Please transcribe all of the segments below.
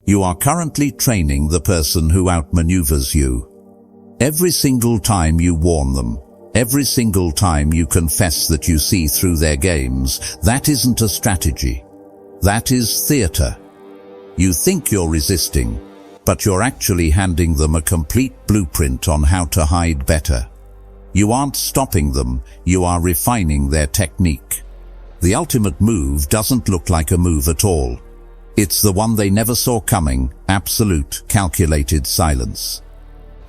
You are currently training the person who outmaneuvers you. Every single time you warn them, every single time you confess that you see through their games, that isn't a strategy. That is theater. You think you're resisting, but you're actually handing them a complete blueprint on how to hide better. You aren't stopping them, you are refining their technique. The ultimate move doesn't look like a move at all. It's the one they never saw coming, absolute, calculated silence.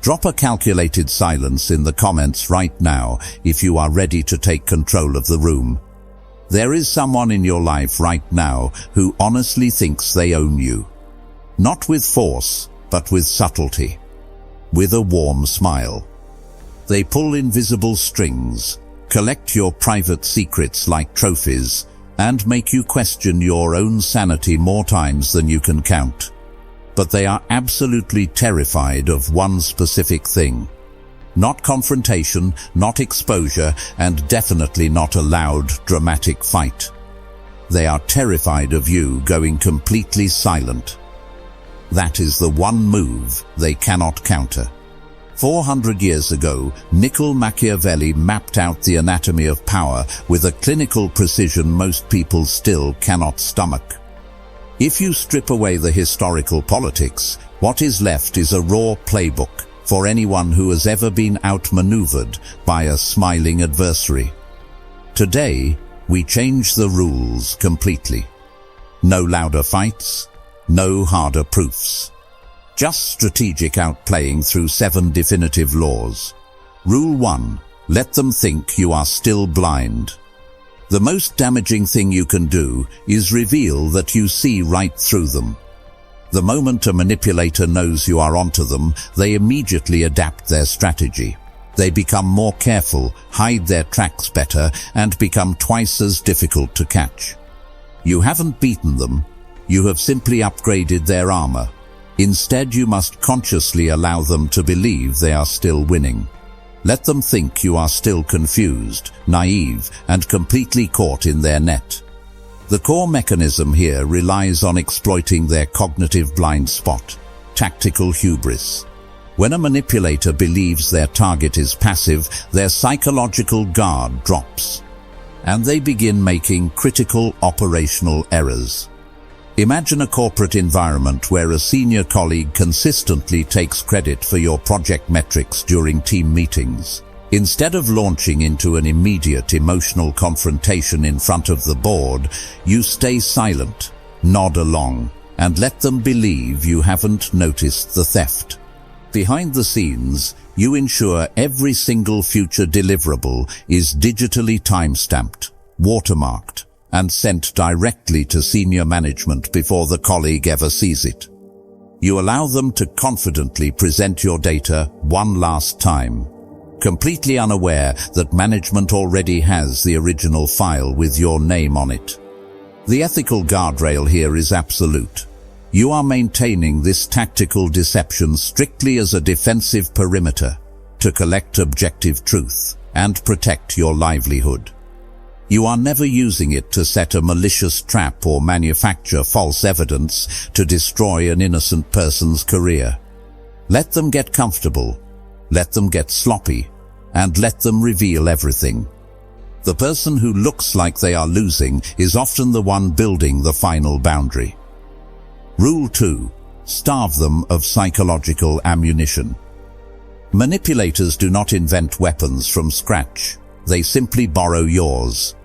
Drop a calculated silence in the comments right now if you are ready to take control of the room. There is someone in your life right now who honestly thinks they own you. Not with force, but with subtlety. With a warm smile. They pull invisible strings, collect your private secrets like trophies, and make you question your own sanity more times than you can count. But they are absolutely terrified of one specific thing. Not confrontation, not exposure, and definitely not a loud, dramatic fight. They are terrified of you going completely silent. That is the one move they cannot counter. 400 years ago, Machiavelli mapped out the anatomy of power with a clinical precision most people still cannot stomach. If you strip away the historical politics, what is left is a raw playbook for anyone who has ever been outmaneuvered by a smiling adversary. Today, we change the rules completely. No louder fights, no harder proofs. Just strategic outplaying through 7 definitive laws. Rule 1. Let them think you are still blind. The most damaging thing you can do is reveal that you see right through them. The moment a manipulator knows you are onto them, they immediately adapt their strategy. They become more careful, hide their tracks better, and become twice as difficult to catch. You haven't beaten them, you have simply upgraded their armor. Instead, you must consciously allow them to believe they are still winning. Let them think you are still confused, naive, and completely caught in their net. The core mechanism here relies on exploiting their cognitive blind spot, tactical hubris. When a manipulator believes their target is passive, their psychological guard drops, and they begin making critical operational errors. Imagine a corporate environment where a senior colleague consistently takes credit for your project metrics during team meetings. Instead of launching into an immediate emotional confrontation in front of the board, you stay silent, nod along, and let them believe you haven't noticed the theft. Behind the scenes, you ensure every single future deliverable is digitally time-stamped, watermarked, and sent directly to senior management before the colleague ever sees it. You allow them to confidently present your data one last time, completely unaware that management already has the original file with your name on it. The ethical guardrail here is absolute. You are maintaining this tactical deception strictly as a defensive perimeter to collect objective truth and protect your livelihood. You are never using it to set a malicious trap or manufacture false evidence to destroy an innocent person's career. Let them get comfortable. Let them get sloppy, and let them reveal everything. The person who looks like they are losing is often the one building the final boundary. Rule 2. Starve them of psychological ammunition. Manipulators do not invent weapons from scratch. They simply borrow yours.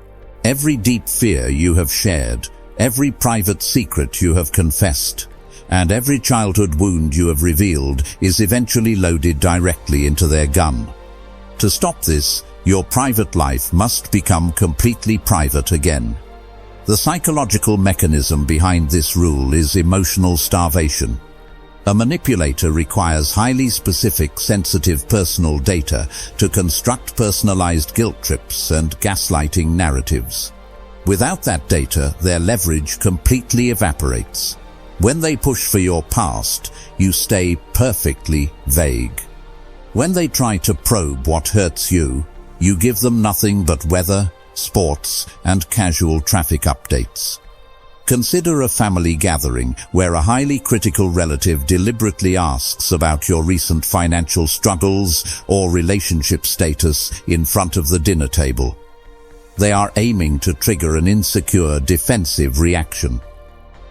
Every deep fear you have shared, every private secret you have confessed, and every childhood wound you have revealed is eventually loaded directly into their gun. To stop this, your private life must become completely private again. The psychological mechanism behind this rule is emotional starvation. A manipulator requires highly specific, sensitive personal data to construct personalized guilt trips and gaslighting narratives. Without that data, their leverage completely evaporates. When they push for your past, you stay perfectly vague. When they try to probe what hurts you, you give them nothing but weather, sports, and casual traffic updates. Consider a family gathering where a highly critical relative deliberately asks about your recent financial struggles or relationship status in front of the dinner table. They are aiming to trigger an insecure, defensive reaction.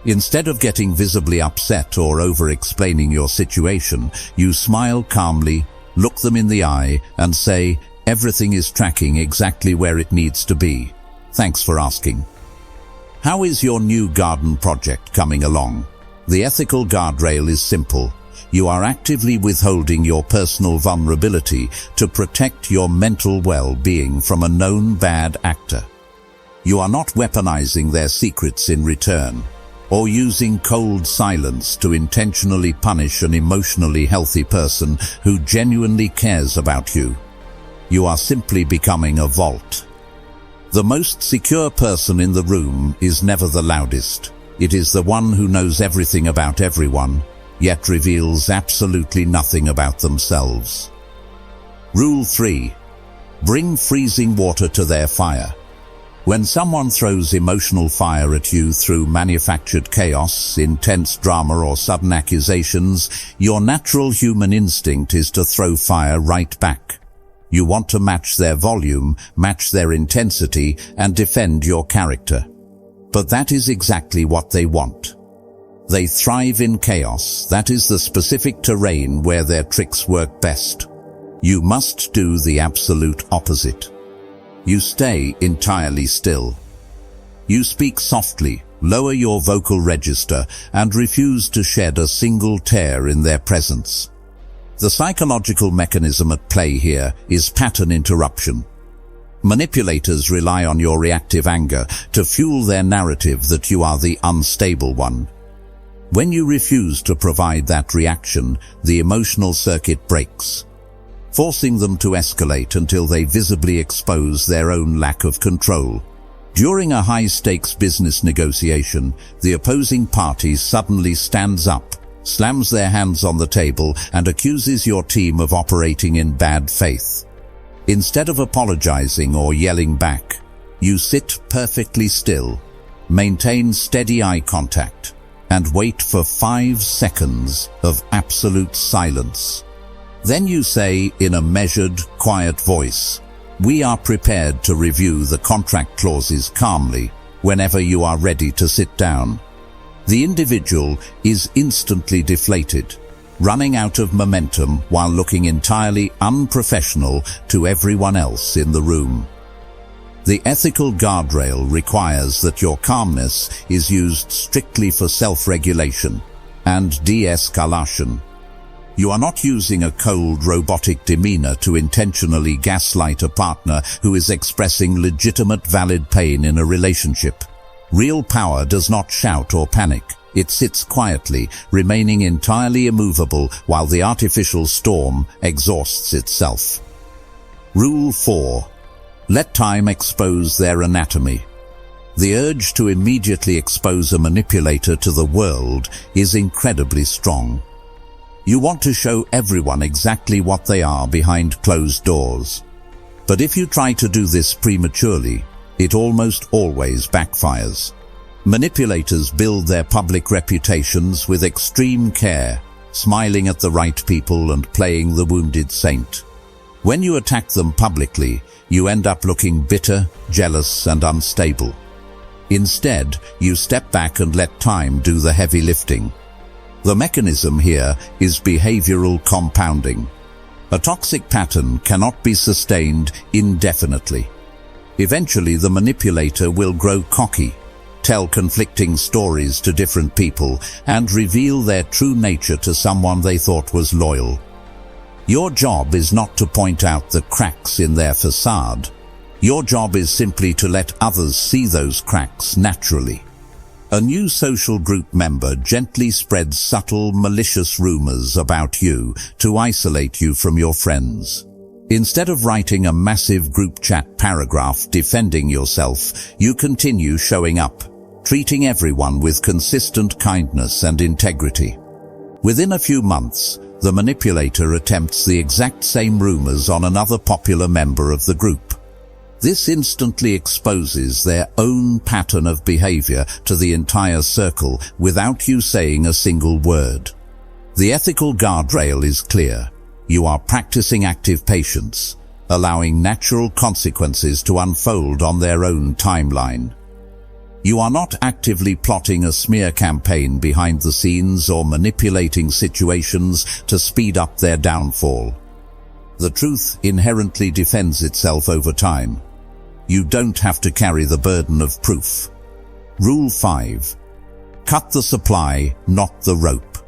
Instead of getting visibly upset or over-explaining your situation, you smile calmly, look them in the eye, and say, "Everything is tracking exactly where it needs to be. Thanks for asking. How is your new garden project coming along?" The ethical guardrail is simple. You are actively withholding your personal vulnerability to protect your mental well-being from a known bad actor. You are not weaponizing their secrets in return, or using cold silence to intentionally punish an emotionally healthy person who genuinely cares about you. You are simply becoming a vault. The most secure person in the room is never the loudest. It is the one who knows everything about everyone, yet reveals absolutely nothing about themselves. Rule 3. Bring freezing water to their fire. When someone throws emotional fire at you through manufactured chaos, intense drama, or sudden accusations, your natural human instinct is to throw fire right back. You want to match their volume, match their intensity, and defend your character. But that is exactly what they want. They thrive in chaos. That is the specific terrain where their tricks work best. You must do the absolute opposite. You stay entirely still. You speak softly, lower your vocal register, and refuse to shed a single tear in their presence. The psychological mechanism at play here is pattern interruption. Manipulators rely on your reactive anger to fuel their narrative that you are the unstable one. When you refuse to provide that reaction, the emotional circuit breaks, forcing them to escalate until they visibly expose their own lack of control. During a high-stakes business negotiation, the opposing party suddenly stands up, slams their hands on the table, and accuses your team of operating in bad faith. Instead of apologizing or yelling back, you sit perfectly still, maintain steady eye contact, and wait for 5 seconds of absolute silence. Then you say in a measured, quiet voice, "We are prepared to review the contract clauses calmly whenever you are ready to sit down." The individual is instantly deflated, running out of momentum while looking entirely unprofessional to everyone else in the room. The ethical guardrail requires that your calmness is used strictly for self-regulation and de-escalation. You are not using a cold, robotic demeanor to intentionally gaslight a partner who is expressing legitimate, valid pain in a relationship. Real power does not shout or panic. It sits quietly, remaining entirely immovable while the artificial storm exhausts itself. Rule 4. Let time expose their anatomy. The urge to immediately expose a manipulator to the world is incredibly strong. You want to show everyone exactly what they are behind closed doors. But if you try to do this prematurely, it almost always backfires. Manipulators build their public reputations with extreme care, smiling at the right people and playing the wounded saint. When you attack them publicly, you end up looking bitter, jealous, and unstable. Instead, you step back and let time do the heavy lifting. The mechanism here is behavioral compounding. A toxic pattern cannot be sustained indefinitely. Eventually, the manipulator will grow cocky, tell conflicting stories to different people, and reveal their true nature to someone they thought was loyal. Your job is not to point out the cracks in their facade. Your job is simply to let others see those cracks naturally. A new social group member gently spreads subtle, malicious rumors about you to isolate you from your friends. Instead of writing a massive group chat paragraph defending yourself, you continue showing up, treating everyone with consistent kindness and integrity. Within a few months, the manipulator attempts the exact same rumors on another popular member of the group. This instantly exposes their own pattern of behavior to the entire circle without you saying a single word. The ethical guardrail is clear. You are practicing active patience, allowing natural consequences to unfold on their own timeline. You are not actively plotting a smear campaign behind the scenes or manipulating situations to speed up their downfall. The truth inherently defends itself over time. You don't have to carry the burden of proof. Rule 5. Cut the supply, not the rope.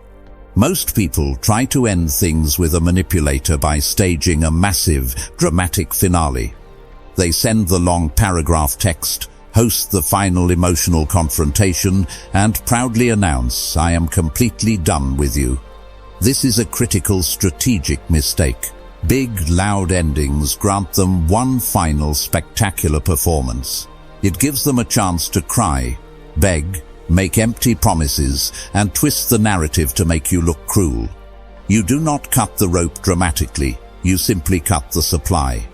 Most people try to end things with a manipulator by staging a massive, dramatic finale. They send the long paragraph text, host the final emotional confrontation, and proudly announce, "I am completely done with you." This is a critical strategic mistake. Big, loud endings grant them one final spectacular performance. It gives them a chance to cry, beg, make empty promises, and twist the narrative to make you look cruel. You do not cut the rope dramatically, you simply cut the supply.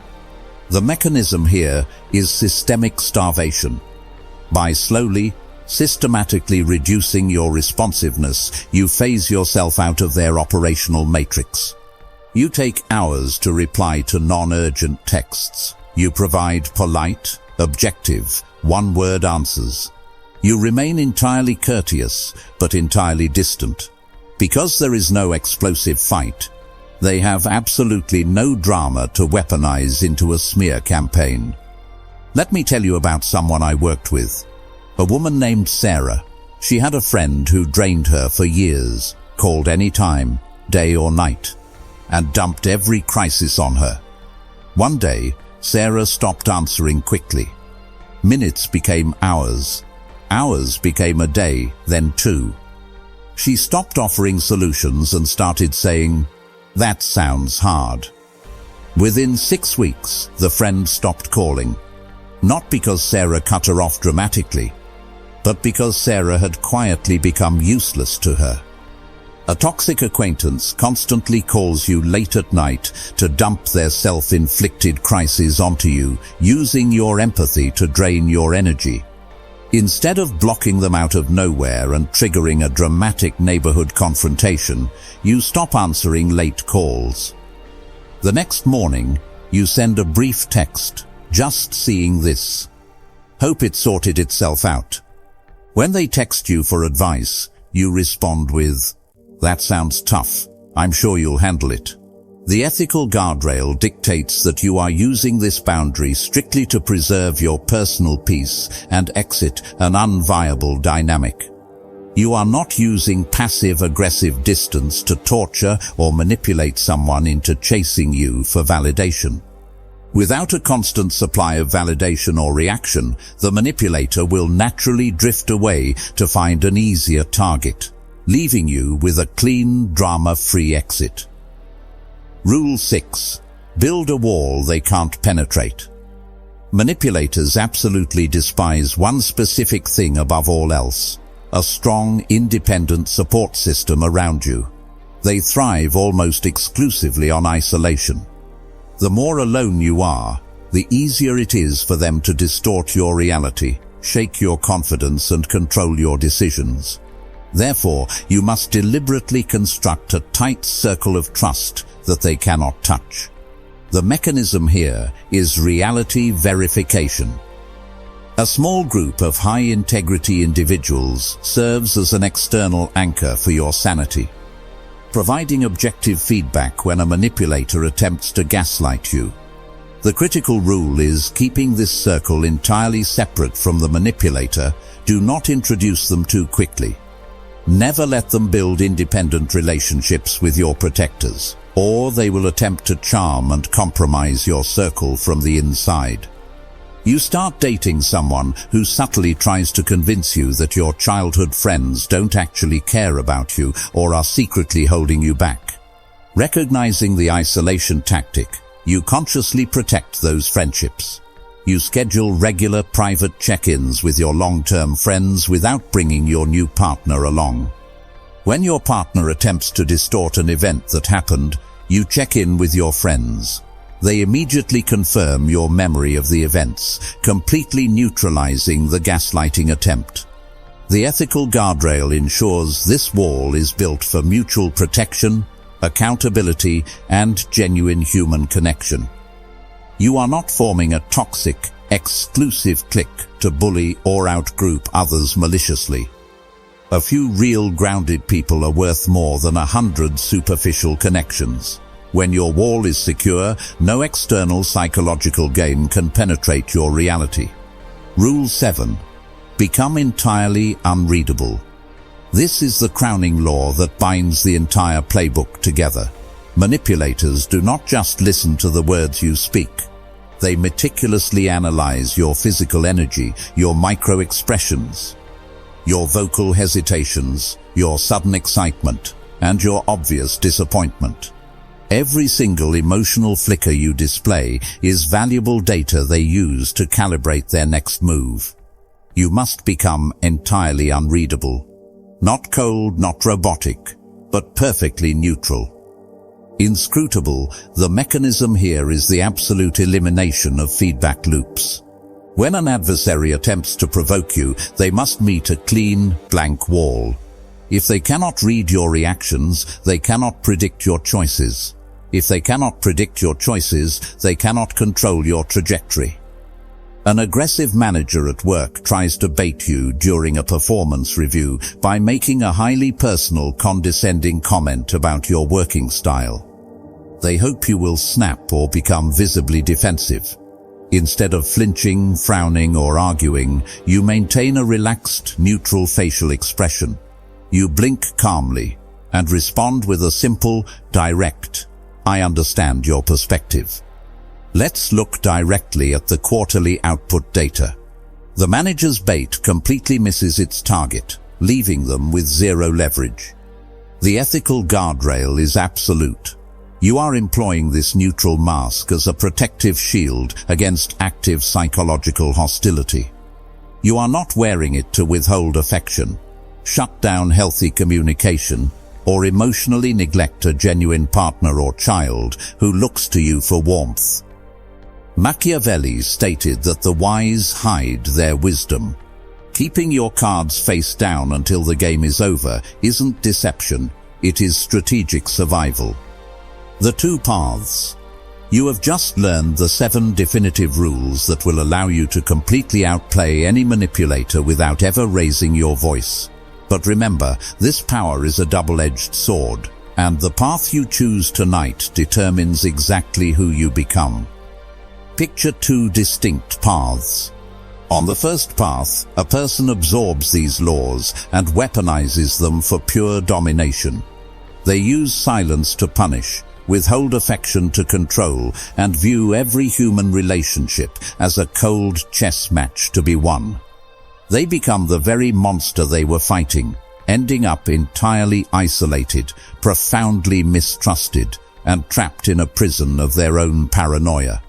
The mechanism here is systemic starvation. By slowly, systematically reducing your responsiveness, you phase yourself out of their operational matrix. You take hours to reply to non-urgent texts. You provide polite, objective, one-word answers. You remain entirely courteous, but entirely distant. Because there is no explosive fight, they have absolutely no drama to weaponize into a smear campaign. Let me tell you about someone I worked with. A woman named Sarah. She had a friend who drained her for years, called any time, day or night, and dumped every crisis on her. One day, Sarah stopped answering quickly. Minutes became hours. Hours became a day, then 2. She stopped offering solutions and started saying, "That sounds hard." Within 6 weeks, the friend stopped calling. Not because Sarah cut her off dramatically, but because Sarah had quietly become useless to her. A toxic acquaintance constantly calls you late at night to dump their self-inflicted crises onto you, using your empathy to drain your energy. Instead of blocking them out of nowhere and triggering a dramatic neighborhood confrontation, you stop answering late calls. The next morning, you send a brief text, "Just seeing this. Hope it sorted itself out." When they text you for advice, you respond with, "That sounds tough. I'm sure you'll handle it." The ethical guardrail dictates that you are using this boundary strictly to preserve your personal peace and exit an unviable dynamic. You are not using passive-aggressive distance to torture or manipulate someone into chasing you for validation. Without a constant supply of validation or reaction, the manipulator will naturally drift away to find an easier target, leaving you with a clean, drama-free exit. Rule 6. Build a wall they can't penetrate. Manipulators absolutely despise one specific thing above all else: a strong, independent support system around you. They thrive almost exclusively on isolation. The more alone you are, the easier it is for them to distort your reality, shake your confidence, and control your decisions. Therefore, you must deliberately construct a tight circle of trust that they cannot touch. The mechanism here is reality verification. A small group of high-integrity individuals serves as an external anchor for your sanity, providing objective feedback when a manipulator attempts to gaslight you. The critical rule is keeping this circle entirely separate from the manipulator. Do not introduce them too quickly. Never let them build independent relationships with your protectors, or they will attempt to charm and compromise your circle from the inside. You start dating someone who subtly tries to convince you that your childhood friends don't actually care about you or are secretly holding you back. Recognizing the isolation tactic, you consciously protect those friendships. You schedule regular private check-ins with your long-term friends without bringing your new partner along. When your partner attempts to distort an event that happened, you check in with your friends. They immediately confirm your memory of the events, completely neutralizing the gaslighting attempt. The ethical guardrail ensures this wall is built for mutual protection, accountability, and genuine human connection. You are not forming a toxic, exclusive clique to bully or outgroup others maliciously. A few real grounded people are worth more than 100 superficial connections. When your wall is secure, no external psychological game can penetrate your reality. Rule 7. Become entirely unreadable. This is the crowning law that binds the entire playbook together. Manipulators do not just listen to the words you speak. They meticulously analyze your physical energy, your micro-expressions, your vocal hesitations, your sudden excitement, and your obvious disappointment. Every single emotional flicker you display is valuable data they use to calibrate their next move. You must become entirely unreadable. Not cold, not robotic, but perfectly neutral. Inscrutable, the mechanism here is the absolute elimination of feedback loops. When an adversary attempts to provoke you, they must meet a clean, blank wall. If they cannot read your reactions, they cannot predict your choices. If they cannot predict your choices, they cannot control your trajectory. An aggressive manager at work tries to bait you during a performance review by making a highly personal, condescending comment about your working style. They hope you will snap or become visibly defensive. Instead of flinching, frowning, or arguing, you maintain a relaxed, neutral facial expression. You blink calmly and respond with a simple, direct, "I understand your perspective." Let's look directly at the quarterly output data. The manager's bait completely misses its target, leaving them with zero leverage. The ethical guardrail is absolute. You are employing this neutral mask as a protective shield against active psychological hostility. You are not wearing it to withhold affection, shut down healthy communication, or emotionally neglect a genuine partner or child who looks to you for warmth. Machiavelli stated that the wise hide their wisdom. Keeping your cards face down until the game is over isn't deception, it is strategic survival. The two paths. You have just learned the 7 definitive rules that will allow you to completely outplay any manipulator without ever raising your voice. But remember, this power is a double-edged sword, and the path you choose tonight determines exactly who you become. Picture 2 distinct paths. On the first path, a person absorbs these laws and weaponizes them for pure domination. They use silence to punish, withhold affection to control, and view every human relationship as a cold chess match to be won. They become the very monster they were fighting, ending up entirely isolated, profoundly mistrusted, and trapped in a prison of their own paranoia.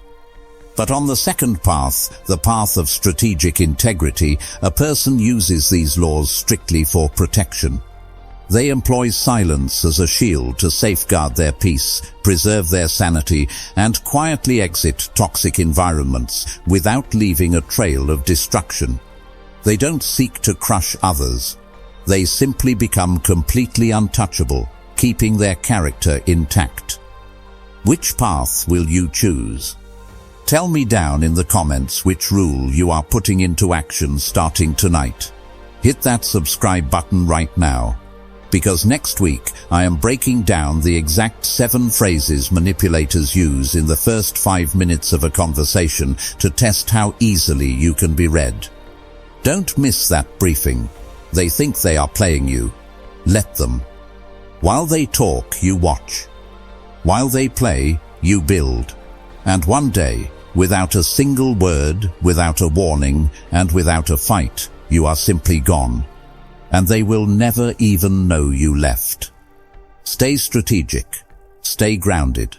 But on the second path, the path of strategic integrity, a person uses these laws strictly for protection. They employ silence as a shield to safeguard their peace, preserve their sanity, and quietly exit toxic environments without leaving a trail of destruction. They don't seek to crush others. They simply become completely untouchable, keeping their character intact. Which path will you choose? Tell me down in the comments which rule you are putting into action starting tonight. Hit that subscribe button right now, because next week I am breaking down the exact 7 phrases manipulators use in the first 5 minutes of a conversation to test how easily you can be read. Don't miss that briefing. They think they are playing you. Let them. While they talk, you watch. While they play, you build. And one day, without a single word, without a warning, and without a fight, you are simply gone. And they will never even know you left. Stay strategic. Stay grounded.